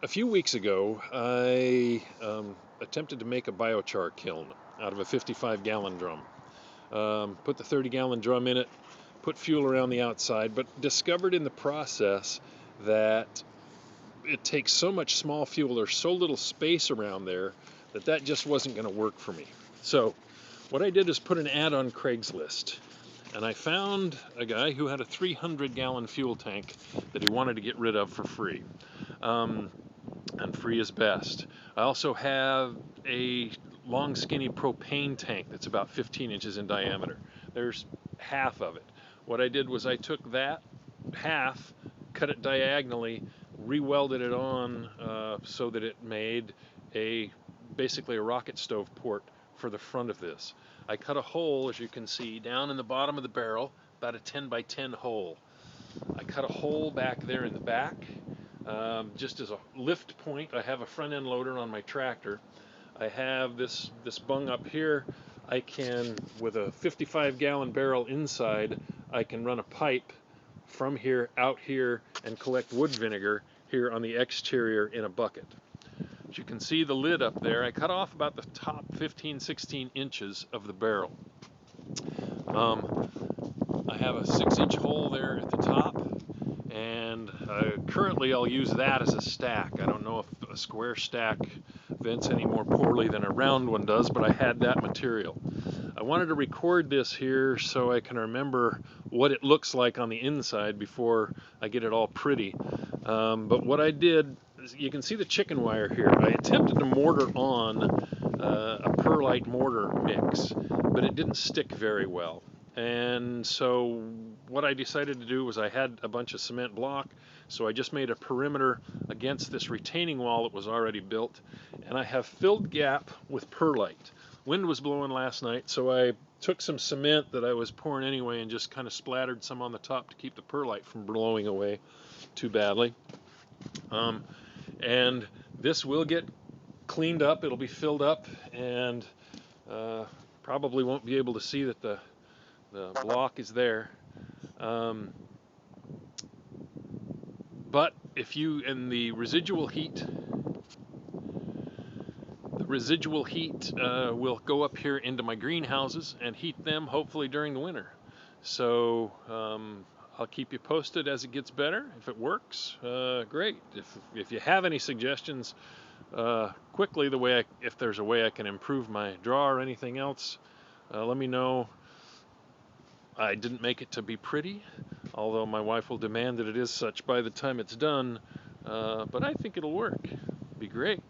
A few weeks ago, I attempted to make a biochar kiln out of a 55-gallon drum. Put the 30-gallon drum in it, put fuel around the outside, but discovered in the process that it takes so much small fuel, there's so little space around there, that just wasn't going to work for me. So what I did is put an ad on Craigslist, and I found a guy who had a 300-gallon fuel tank that he wanted to get rid of for free. And free is best. I also have a long skinny propane tank that's about 15 inches in diameter. There's half of it. What I did was I took that half, cut it diagonally, re-welded it on so that it made basically a rocket stove port for the front of this. I cut a hole, as you can see, down in the bottom of the barrel, about a 10 by 10 hole. I cut a hole back there in the back. Just as a lift point, I have a front end loader on my tractor. I have this bung up here. I can, with a 55-gallon barrel inside, I can run a pipe from here out here and collect wood vinegar here on the exterior in a bucket. As you can see the lid up there, I cut off about the top 15-16 inches of the barrel. I have a 6-inch hole there at the top, and currently I'll use that as a stack. I don't know if a square stack vents any more poorly than a round one does, but I had that material. I wanted to record this here so I can remember what it looks like on the inside before I get it all pretty. But what I did, you can see the chicken wire here. I attempted to mortar on a perlite mortar mix, but it didn't stick very well. And so what I decided to do was I had a bunch of cement block, so I just made a perimeter against this retaining wall that was already built, and I have filled gap with perlite. Wind was blowing last night, so I took some cement that I was pouring anyway and just kind of splattered some on the top to keep the perlite from blowing away too badly. And this will get cleaned up, it'll be filled up, and probably won't be able to see that the block is there. But if you, in the residual heat will go up here into my greenhouses and heat them hopefully during the winter. So I'll keep you posted as it gets better. If it works, great. If you have any suggestions, quickly, if there's a way I can improve my draw or anything else, let me know. I didn't make it to be pretty, although my wife will demand that it is such by the time it's done, but I think it'll work. Be great.